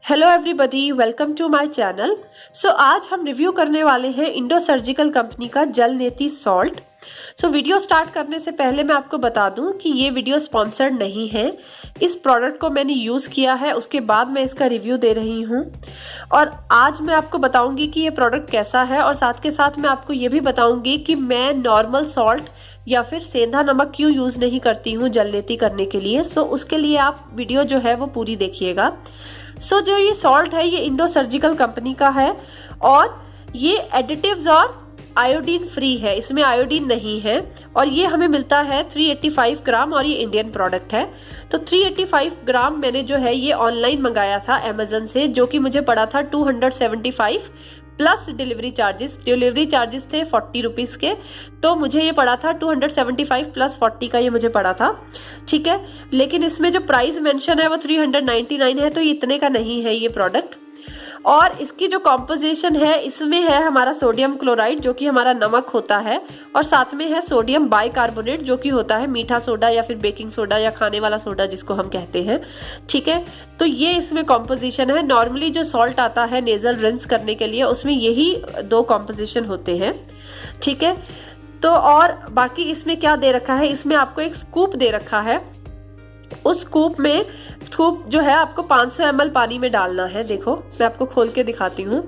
Hello everybody, welcome to my channel. आज हम review करने वाले हैं इंडो सर्जिकल कंपनी का जल नेती सॉल्ट। वीडियो स्टार्ट करने से पहले मैं आपको बता दूं कि ये वीडियो स्पॉन्सर्ड नहीं है। इस प्रोडक्ट को मैंने यूज़ किया है, उसके बाद मैं इसका रिव्यू दे रही हूं और आज मैं आपको बताऊंगी कि ये प्रोडक्ट कैसा है और साथ के साथ मैं आपको ये भी बताऊंगी कि मैं नॉर्मल सॉल्ट या फिर सेंधा नमक क्यों यूज़ नहीं करती हूँ जल नेती करने के लिए। उसके लिए आप वीडियो जो है वो पूरी देखिएगा। जो ये सॉल्ट है ये इंडो सर्जिकल कंपनी का है और ये एडिटिव्स और आयोडीन फ्री है, इसमें आयोडीन नहीं है और ये हमें मिलता है 385 ग्राम और ये इंडियन प्रोडक्ट है। 385 ग्राम मैंने जो है ये ऑनलाइन मंगाया था अमेजन से, जो कि मुझे पड़ा था 275 प्लस डिलीवरी चार्जेस थे 40 रुपीज़ के, तो मुझे ये पड़ा था 275 प्लस 40 का ये मुझे पड़ा था। ठीक है, लेकिन इसमें जो प्राइस मेंशन है वो 399 है, तो ये इतने का नहीं है ये प्रोडक्ट। और इसकी जो कॉम्पोजिशन है इसमें है हमारा सोडियम क्लोराइड जो कि हमारा नमक होता है और साथ में है सोडियम बाइकार्बोनेट जो कि होता है मीठा सोडा या फिर बेकिंग सोडा या खाने वाला सोडा जिसको हम कहते हैं। ठीक है, तो ये इसमें कॉम्पोजिशन है। नॉर्मली जो सॉल्ट आता है नेजल रिंस करने के लिए उसमें यही दो कॉम्पोजिशन होते हैं। ठीक है, तो और बाकी इसमें क्या दे रखा है, इसमें आपको एक स्कूप दे रखा है। उस स्कूप जो है आपको 500 ml पानी में डालना है। देखो मैं आपको खोल के दिखाती हूँ,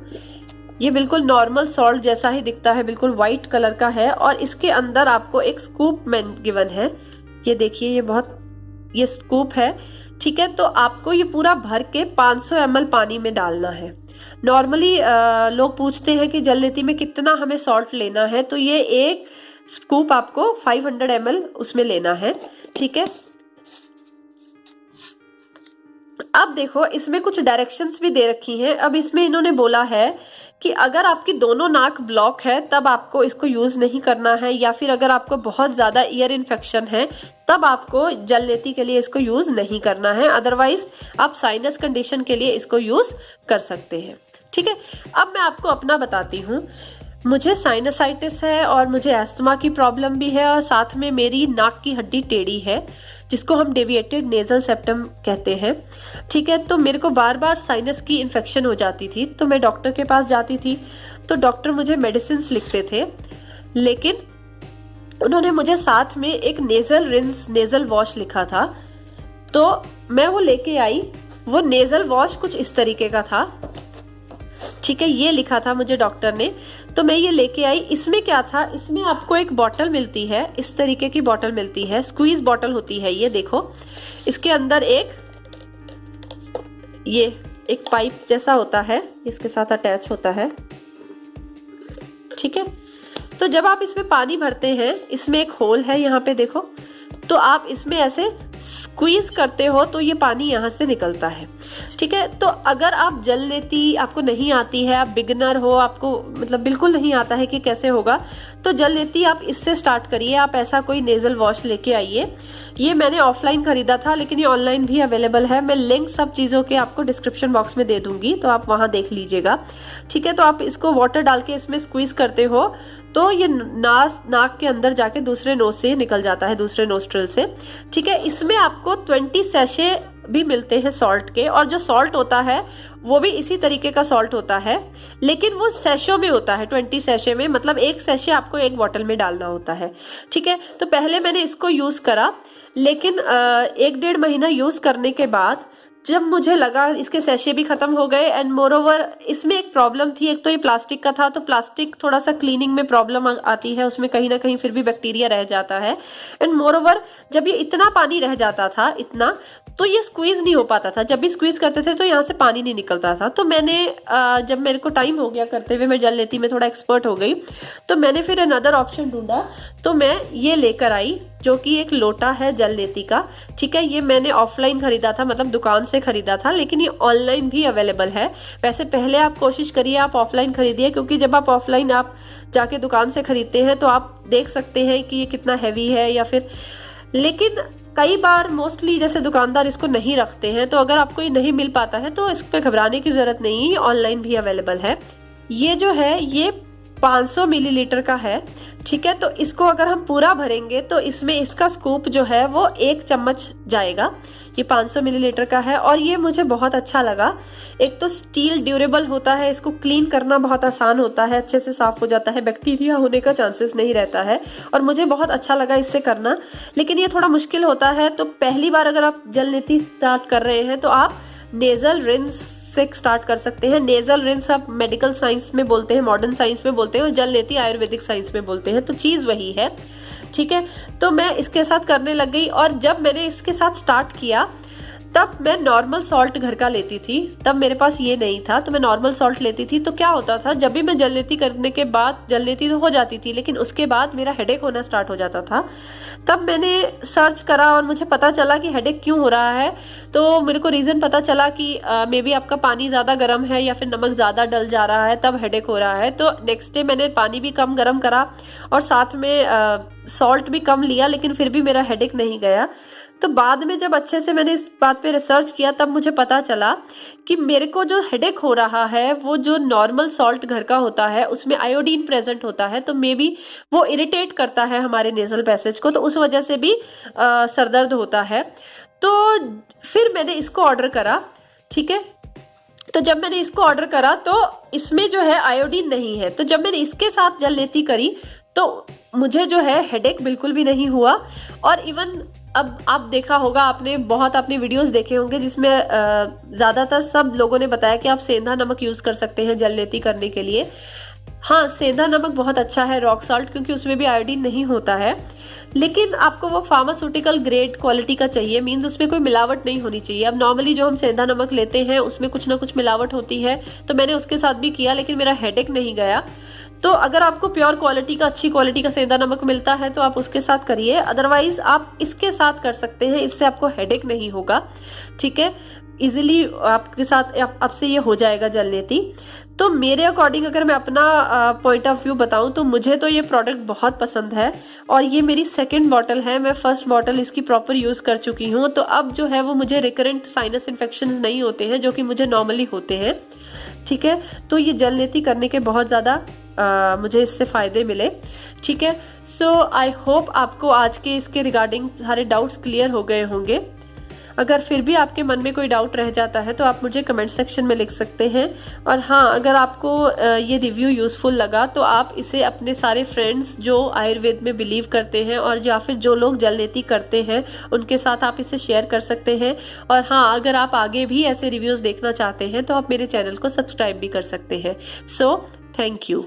ये बिल्कुल नॉर्मल सॉल्ट जैसा ही दिखता है, बिल्कुल व्हाइट कलर का है और इसके अंदर आपको एक स्कूप गिवन है। ये देखिए ये स्कूप है। ठीक है, तो आपको ये पूरा भर के 500 ml पानी में डालना है। नॉर्मली लोग पूछते हैं कि जल नेती में कितना हमें सॉल्ट लेना है, तो ये एक स्कूप आपको 500 ml उसमें लेना है। ठीक है, अब देखो इसमें कुछ डायरेक्शंस भी दे रखी हैं। अब इसमें इन्होंने बोला है कि अगर आपकी दोनों नाक ब्लॉक है तब आपको इसको यूज नहीं करना है, या फिर अगर आपको बहुत ज्यादा ईयर इन्फेक्शन है तब आपको जल नेती के लिए इसको यूज नहीं करना है। अदरवाइज आप साइनस कंडीशन के लिए इसको यूज कर सकते हैं। ठीक है, अब मैं आपको अपना बताती हूँ। मुझे साइनसाइटिस है और मुझे एस्थमा की प्रॉब्लम भी है और साथ में मेरी नाक की हड्डी टेढ़ी है जिसको हम डेविएटेड नेजल सेप्टम कहते हैं। ठीक है, तो मेरे को बार बार साइनस की इन्फेक्शन हो जाती थी, तो मैं डॉक्टर के पास जाती थी तो डॉक्टर मुझे मेडिसिन लिखते थे, लेकिन उन्होंने मुझे साथ में एक नेजल वॉश लिखा था। तो मैं वो लेके आई। वो नेजल वॉश कुछ इस तरीके का था। ठीक है, ये लिखा था मुझे डॉक्टर ने, तो मैं ये लेके आई। इसमें क्या था, इसमें आपको एक बॉटल मिलती है, इस तरीके की बॉटल मिलती है, स्क्वीज बॉटल होती है ये। देखो इसके अंदर एक पाइप जैसा होता है, इसके साथ अटैच होता है। ठीक है, तो जब आप इसमें पानी भरते हैं, इसमें एक होल है यहाँ पे देखो, तो आप इसमें ऐसे स्क्वीज करते हो तो ये पानी यहाँ से निकलता है। ठीक है, तो अगर आप जल नेती आपको नहीं आती है, आप बिगिनर हो, आपको मतलब बिल्कुल नहीं आता है कि कैसे होगा, तो जल नेती आप इससे स्टार्ट करिए। आप ऐसा कोई नेजल वॉश लेके आइए। ये मैंने ऑफलाइन खरीदा था लेकिन ये ऑनलाइन भी अवेलेबल है। मैं लिंक सब चीज़ों के आपको डिस्क्रिप्शन बॉक्स में दे दूंगी, तो आप वहाँ देख लीजिएगा। ठीक है, तो आप इसको वाटर डाल के इसमें स्क्वीज करते हो तो ये नाक के अंदर जाके दूसरे नोज से निकल जाता है, दूसरे नोस्ट्रिल से। ठीक है, इसमें आपको 20 सैशे भी मिलते हैं सॉल्ट के, और जो सॉल्ट होता है वो भी इसी तरीके का सॉल्ट होता है, लेकिन वो सैशों में होता है। 20 सैशे में मतलब एक सैशे आपको एक बॉटल में डालना होता है। ठीक है, तो पहले मैंने इसको यूज करा, लेकिन 1-1.5 महीना यूज करने के बाद जब मुझे लगा इसके सैशे भी खत्म हो गए, एंड मोरओवर इसमें एक प्रॉब्लम थी। एक तो ये प्लास्टिक का था, तो प्लास्टिक थोड़ा सा क्लीनिंग में प्रॉब्लम आती है, उसमें कहीं ना कहीं फिर भी बैक्टीरिया रह जाता है। एंड मोरओवर जब ये इतना पानी रह जाता था, इतना, तो ये स्क्वीज नहीं हो पाता था। जब भी स्क्वीज करते थे तो यहाँ से पानी नहीं निकलता था। तो मैंने जब मेरे को टाइम हो गया करते हुए, मैं जल नेती में थोड़ा एक्सपर्ट हो गई, तो मैंने फिर अनदर ऑप्शन ढूंढा। तो मैं ये लेकर आई जो कि एक लोटा है जल नेती का। ठीक है, ये मैंने ऑफलाइन खरीदा था, मतलब दुकान से खरीदा था, लेकिन ये ऑनलाइन भी अवेलेबल है। वैसे पहले आप कोशिश करिए आप ऑफलाइन खरीदिए, क्योंकि जब आप ऑफलाइन आप जाके दुकान से खरीदते हैं तो आप देख सकते हैं कि ये कितना हैवी है या फिर, लेकिन कई बार मोस्टली जैसे दुकानदार इसको नहीं रखते हैं, तो अगर आपको ये नहीं मिल पाता है तो इस पर घबराने की जरूरत नहीं है, ऑनलाइन भी अवेलेबल है। ये जो है ये 500 मिलीलीटर का है, ठीक है। तो इसको अगर हम पूरा भरेंगे तो इसमें इसका स्कूप जो है वो 1 चम्मच जाएगा। ये 500 मिलीलीटर का है और ये मुझे बहुत अच्छा लगा। एक तो स्टील ड्यूरेबल होता है, इसको क्लीन करना बहुत आसान होता है, अच्छे से साफ हो जाता है, बैक्टीरिया होने का चांसेस नहीं रहता है और मुझे बहुत अच्छा लगा इससे करना। लेकिन ये थोड़ा मुश्किल होता है, तो पहली बार अगर आप जल नीति स्टार्ट कर रहे हैं तो आप नेजल रिंस से स्टार्ट कर सकते हैं। नेजल रिंस आप मेडिकल साइंस में बोलते हैं, मॉडर्न साइंस में बोलते हैं, और जल नीति आयुर्वेदिक साइंस में बोलते हैं, तो चीज वही है, ठीक है। तो मैं इसके साथ करने लग गई और जब मैंने इसके साथ स्टार्ट किया तब मैं नॉर्मल सॉल्ट घर का लेती थी, तब मेरे पास ये नहीं था, तो मैं नॉर्मल सॉल्ट लेती थी। तो क्या होता था, जब भी मैं जल नीति करने के बाद, जल नीति तो हो जाती थी लेकिन उसके बाद मेरा हेडेक होना स्टार्ट हो जाता था। तब मैंने सर्च करा और मुझे पता चला कि हेडेक क्यों हो रहा है। तो मेरे को रीज़न पता चला कि मे बी आपका पानी ज़्यादा गर्म है या फिर नमक ज़्यादा डल जा रहा है, तब हेडेक हो रहा है। तो नेक्स्ट डे मैंने पानी भी कम गर्म करा और साथ में सॉल्ट भी कम लिया, लेकिन फिर भी मेरा हेडेक नहीं गया। तो बाद में जब अच्छे से मैंने इस बात पे रिसर्च किया तब मुझे पता चला कि मेरे को जो हेडेक हो रहा है वो जो नॉर्मल सॉल्ट घर का होता है उसमें आयोडीन प्रेजेंट होता है, तो मे बी वो इरिटेट करता है हमारे नेजल पैसेज को, तो उस वजह से भी सरदर्द होता है। तो फिर मैंने इसको ऑर्डर करा, ठीक है। तो जब मैंने इसको ऑर्डर करा तो इसमें जो है आयोडीन नहीं है, तो जब मैंने इसके साथ जल नीति करी तो मुझे जो है हेडेक बिल्कुल भी नहीं हुआ। और इवन अब आप देखा होगा, आपने बहुत अपने वीडियोस देखे होंगे जिसमें ज़्यादातर सब लोगों ने बताया कि आप सेंधा नमक यूज़ कर सकते हैं जल नीति करने के लिए। हाँ, सेंधा नमक बहुत अच्छा है, रॉक सॉल्ट, क्योंकि उसमें भी आयोडीन नहीं होता है, लेकिन आपको वो फार्मास्यूटिकल ग्रेड क्वालिटी का चाहिए, मीन्स उसमें कोई मिलावट नहीं होनी चाहिए। अब नॉर्मली जो हम सेंधा नमक लेते हैं उसमें कुछ ना कुछ मिलावट होती है, तो मैंने उसके साथ भी किया लेकिन मेरा हेडेक नहीं गया। तो अगर आपको प्योर क्वालिटी का, अच्छी क्वालिटी का सेंधा नमक मिलता है तो आप उसके साथ करिए, अदरवाइज आप इसके साथ कर सकते हैं, इससे आपको हेडेक नहीं होगा, ठीक है। इजीली आपके साथ आपसे ये हो जाएगा जल नीति। तो मेरे अकॉर्डिंग अगर मैं अपना पॉइंट ऑफ व्यू बताऊं तो मुझे तो ये प्रोडक्ट बहुत पसंद है और ये मेरी सेकंड बॉटल है। मैं फर्स्ट बॉटल इसकी प्रॉपर यूज़ कर चुकी हूँ, तो अब जो है वो मुझे रिकरेंट साइनस इन्फेक्शंस नहीं होते हैं जो कि मुझे नॉर्मली होते हैं, ठीक है। तो ये जल नीति करने के बहुत ज़्यादा मुझे इससे फ़ायदे मिले, ठीक है। सो आई होप आपको आज के इसके रिगार्डिंग सारे डाउट्स क्लियर हो गए होंगे। अगर फिर भी आपके मन में कोई डाउट रह जाता है तो आप मुझे कमेंट सेक्शन में लिख सकते हैं। और हाँ, अगर आपको ये रिव्यू यूज़फुल लगा तो आप इसे अपने सारे फ्रेंड्स जो आयुर्वेद में बिलीव करते हैं और या फिर जो लोग जल नीति करते हैं उनके साथ आप इसे शेयर कर सकते हैं। और हाँ, अगर आप आगे भी ऐसे रिव्यूज़ देखना चाहते हैं तो आप मेरे चैनल को सब्सक्राइब भी कर सकते हैं। So thank you.